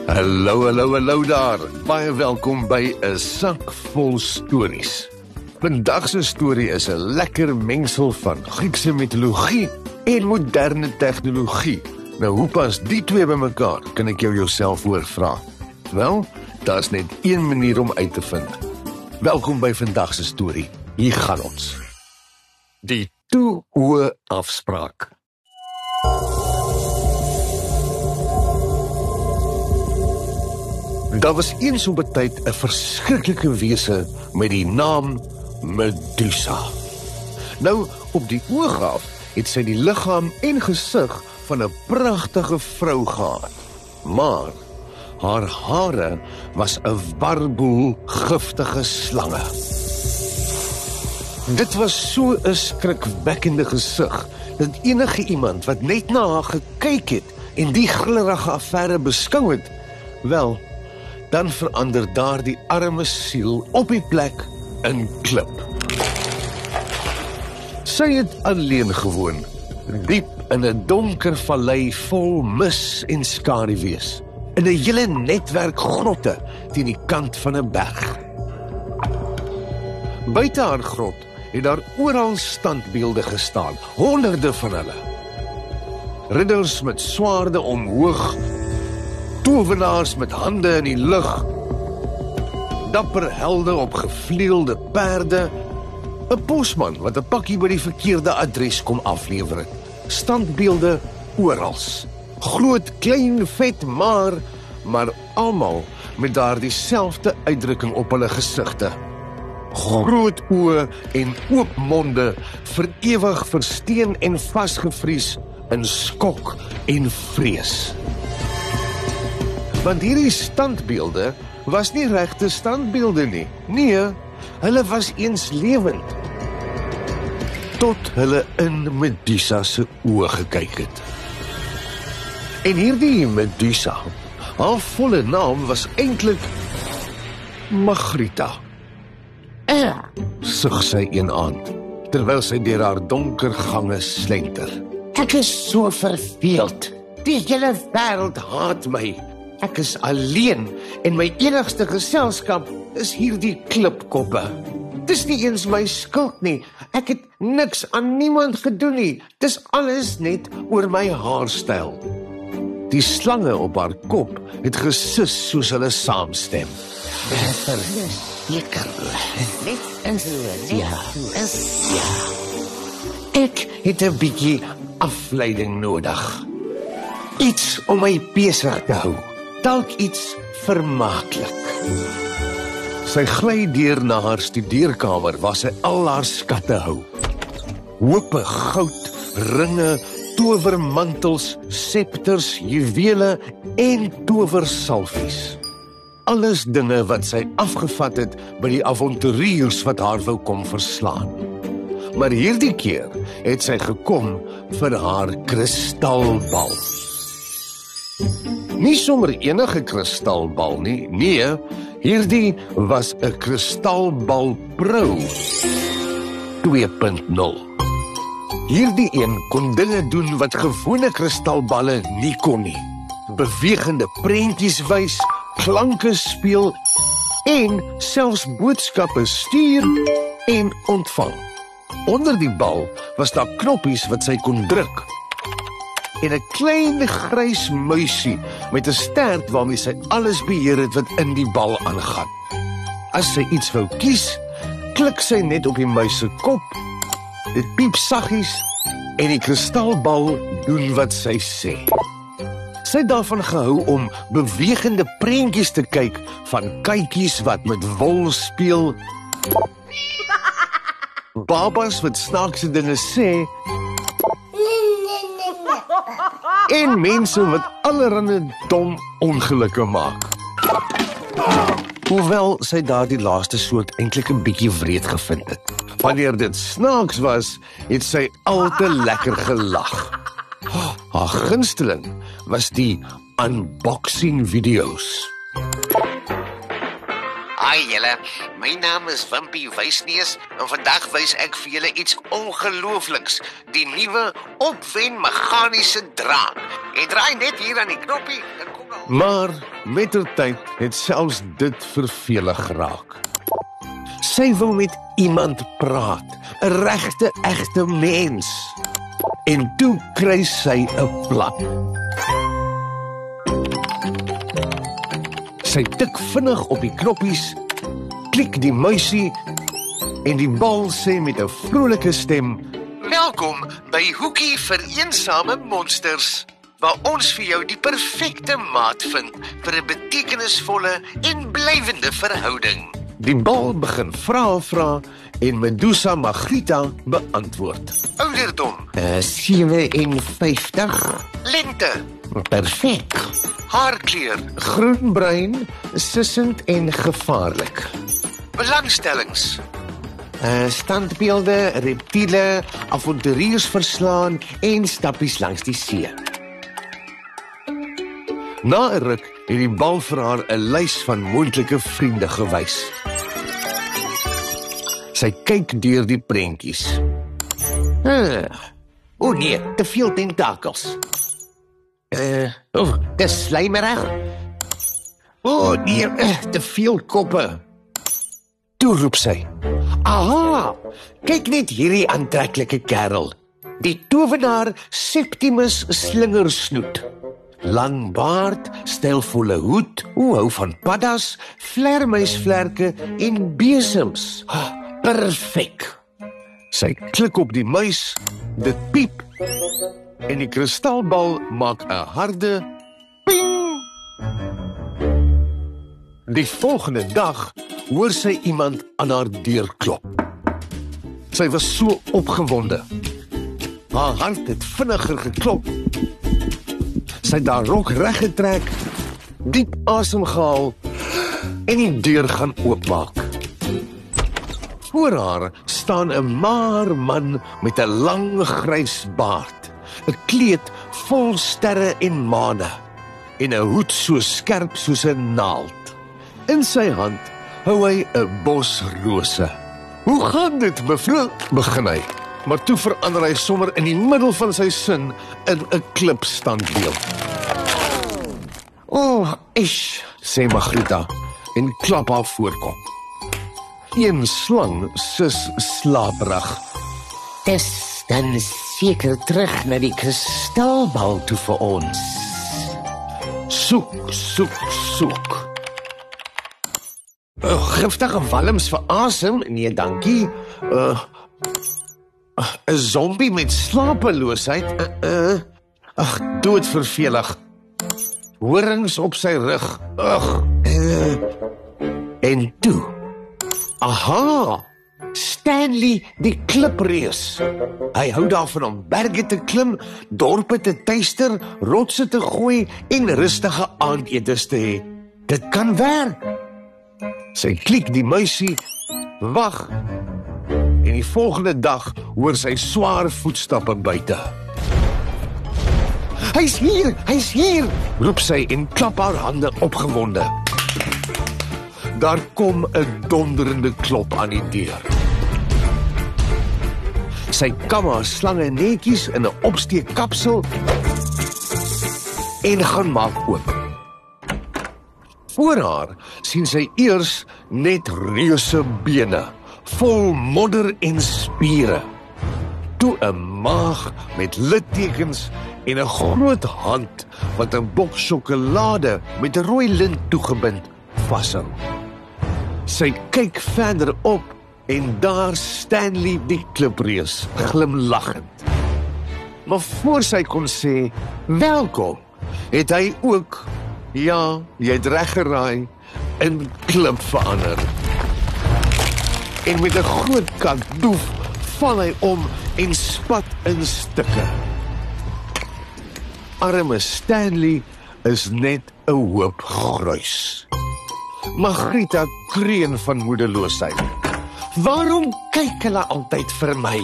Hallo daar. Baie welkom by 'n sak vol stories. Vandag se storie is 'n lekker mengsel van Griekse mitologie en moderne tegnologie. Nou, hoe pas die twee bymekaar, kan ek jouself hoorvra? Wel, daar's net een manier om uit te vind. Welkom by vandag se storie. Hier gaan ons. Die toe-oë afspraak. Daar was eens op 'n tyd 'n verskriklike wese met die naam Medusa. Nou, op die oog af het sy die liggaam en gesig van 'n pragtige vrou gehad. Maar haar hare was 'n warboel giftige slange. Dit was so 'n skrikwekkende gesig dat enige iemand wat net na haar gekyk het en die grillerige affære beskou het, wel, dan verander daardie arme siel op die plek in klip. Sy het alleen gewoon, diep in 'n donker vallei vol mis en skaduwees, in 'n hele netwerk grotte teen die kant van 'n berg. Buite haar grot het daar oral standbeelde gestaan, honderde van hulle. Ridders met swaarde omhoog, towenaars met hande in die lug, dapper helde op gevleelde perde, 'n posman wat 'n pakkie by die verkeerde adres kom aflewer het. Standbeelde orals. Groot, klein, vet, maar almal met daardie selfde uitdrukking op hulle gesigte. Groot oë en oop monde, vir ewig versteen en vasgevries in skok en vrees. Want hierdie standbeelde was nie regte standbeelde nie. Nee, hulle was eens lewend. Tot hulle in Medusa se oë gekyk het. En hierdie Medusa, haar volle naam was eintlik Margarita. Sug sy een aand, terwyl sy deur haar donker gange slenter. Ek is so verveeld. Die hele wêreld haat my. Ek is alleen en my enigste geselskap is hierdie klipkoppe. Dis nie eens my skuld nie. Ek het niks aan niemand gedoen nie. Dis alles net oor my haarstyl. Die slange op haar kop het gesus soos hulle saamstem. Verseker. Ja. Ek het 'n bietjie afleiding nodig. Iets om my besig te hou. Dalk iets vermaaklik. Sy gly deur na haar studeerkamer waar sy al haar skatte hou. Hoope goud, ringe, towermantels, septers, juwele en towersalfies. Alles dinge wat sy afgevat het by die avonturiers wat haar wou kom verslaan. Maar hierdie keer het sy gekom vir haar kristalbal. Nie sommer enige kristalbal nie, nee, hierdie was 'n kristalbal pro 2.0. Hierdie een kon dinge doen wat gewone kristalballe nie kon nie. Bewegende prentjies wys, klanke speel en selfs boodskappe stuur en ontvang. Onder die bal was daar knoppies wat sy kon druk. En 'n klein grys muisie met 'n stert waarmee sy alles beheer het wat in die bal aangaan. As sy iets wou kies, klik sy net op die muis se kop, dit piep saggies en die kristalbal doen wat sy sê. Sy het daarvan gehou om bewegende prentjies te kyk van kykies wat met wol speel, babas wat snaakse dinge sê, en mense wat allerhande dom ongelukke maak. Hoewel sy daardie laaste soort eintlik 'n bietjie wreed gevind het. Wanneer dit snaaks was, het sy al te lekker gelag. Haar gunsteling was die unboxing video's. Hi julle, my naam is Wimpie Wysneus en vandag wys ek vir julle iets ongeloofliks, die nuwe opwen meganiese draak. Jy draai net hier aan die knoppie, dan kom daar Maar mettertyd het selfs dit vervelig geraak. Sy wil met iemand praat, 'n regte, egte mens. En toe kry sy 'n plan. Sy tik vinnig op die knoppies, klik die muisie en die bal sê met 'n vrolike stem: "Welkom by Hoekie vir Eensame Monsters, waar ons vir jou die perfekte maat vind vir 'n betekenisvolle en blywende verhouding." Die bal begin vra en Medusa Margarita beantwoord. Ouderdom: 57. Lengte: perfek. Haarkleur: groenbruin, sissend en gevaarlik. Belangstellings: standbeelde, reptiele, avonturiers verslaan en stappies langs die see. Na 'n ruk het die bal vir haar 'n lys van moontlike vriende gewys. Sy kyk deur die prentjies. O nee, te veel tentakels. Dis slijmerig. O nee, te veel koppe. Toe roep sy: "Aha, kyk net hierdie aantreklike kerel. Die towenaar Septimus Slingersnoet. Lang baard, stylvolle hoed, hou van paddas, vlermuisvlerke en besems. Perfek." Sy klik op die muis, dit piep en die kristalbal maak 'n harde ping. Die volgende dag hoor sy iemand aan haar deur klop. Sy was so opgewonde. Haar hart het vinniger geklop. Sy het haar rok reggetrek, diep asem gehaal en die deur gaan oopmaak. Voor haar staan 'n maar man met 'n lang grys baard, 'n kleed vol sterre en maane en 'n hoed so skerp soos 'n naald. In sy hand hou hy 'n bos rose. "Hoe gaan dit, mevrou?" begin hy, maar toe verander hy sommer in die middel van sy sin in 'n klipstandbeeld. "O, ish," sê Margarita en klap haar voorkop. Een slang sus slaperig. "Dis dan seker terug na die kristalbal toe vir ons." Soek. Giftige walms vir asem? Nee, dankie. 'n zombie met slapeloosheid? Doodvervelig. Horings op sy rug. En toe. Aha! Stanley die klipreus. Hy hou daarvan om berge te klim, dorpe te tuister, rotse te gooi en rustige aandetes te hê. Dit kan werk. Sy klik die muisie, wag, en die volgende dag hoor sy swaar voetstappe buite. Hy's hier, roep sy en klap haar hande opgewonde. Daar kom 'n donderende klop aan die deur. Sy kam haar slange netjies in 'n opsteekkapsel en gaan maak oop. Voor haar sien sy eers net reuse bene, vol modder en spiere. Toe 'n maag met littekens en 'n groot hand wat 'n bok sjokolade met 'n rooi lint toegebind vashou. Sy kyk verder op en daar Stanley die klipreus, glimlaggend. Maar voor sy kon sê, welkom, het hy ook, ja, jy het reg geraai, in klip verander. En met 'n groot kant doef, val hy om en spat in stukke. Arme Stanley is net 'n hoop gruis. Margarita kreun van moedeloosheid. Waarom kyk hulle altyd vir my?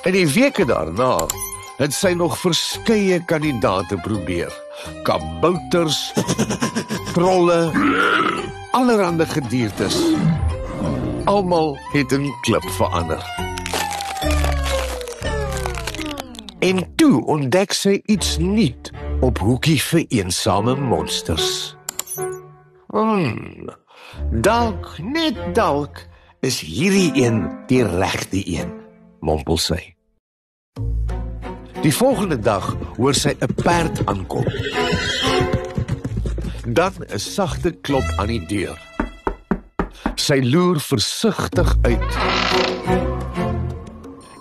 In die weke daarna het sy nog verskeie kandidate probeer. Kabouters, trolle, allerhande gediertes. Almal het in klip verander. En toe ontdek sy iets nuut op hoekie vir eensame monsters. Dalk, net dalk, is hierdie een die regte een, mompel sy. Die volgende dag hoor sy 'n perd aankom. Dan 'n sagte klop aan die deur. Sy loer versigtig uit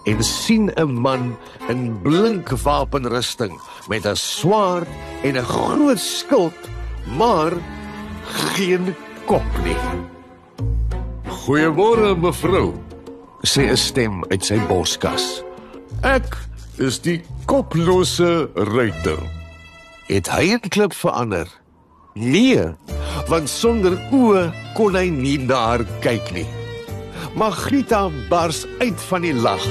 en sien 'n man in blink wapenrusting met 'n swaard en 'n groot skild, maar geen kop nie. "Goeiemôre, mevrou," sê 'n stem uit sy borskas. "Ek is die koplose ruiter." Het hy 'n klip verander? Nee, want sonder oë kon hy nie na haar kyk nie. Margrita bars uit van die lag.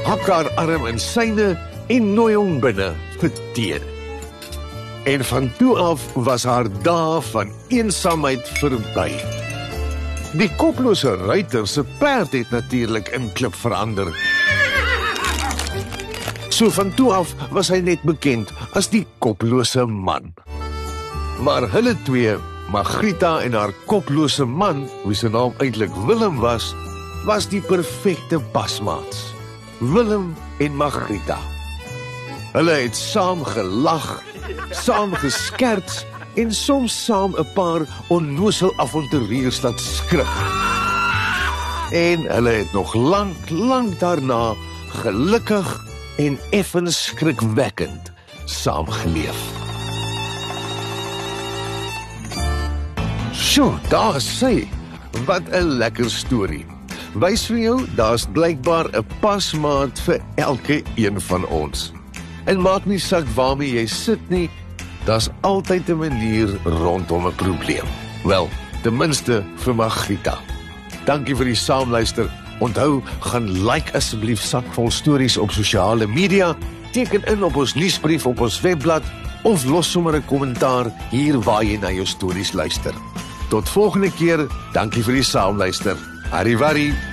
Hak haar arm in syne en nooi hom binne vir tee. En van toe af was haar dae van eensaamheid verby. Die koplose ruiter se perd het natuurlik in klip verander. So van toe af was hy net bekend as die koplose man. Maar hulle twee, Margrita en haar koplose man, wie se naam eintlik Willem was die perfekte pasmaats. Willem en Margrita. Hulle het saam gelag, saam geskerts en soms saam 'n paar onnoosel avonturiers laat skrik. En hulle het nog lank daarna gelukkig en effens skrikwekkend saamgeleef. Sjoe, daar is sy. Wat 'n lekker storie. Wys vir jou, daar's blykbaar 'n pasmaat vir elke een van ons. En maak nie saak waarmee jy sit nie, daar's altyd 'n manier rondom 'n probleem. Wel, ten minste vir Margrita. Dankie vir die saamluister. Onthou, gaan like asseblief Sakvol Stories op sosiale media, teken in op ons nuusbrief op ons webblad of los sommer 'n kommentaar hier waar jy na jou stories luister. Tot volgende keer, dankie vir die saamluister. Arrivederci.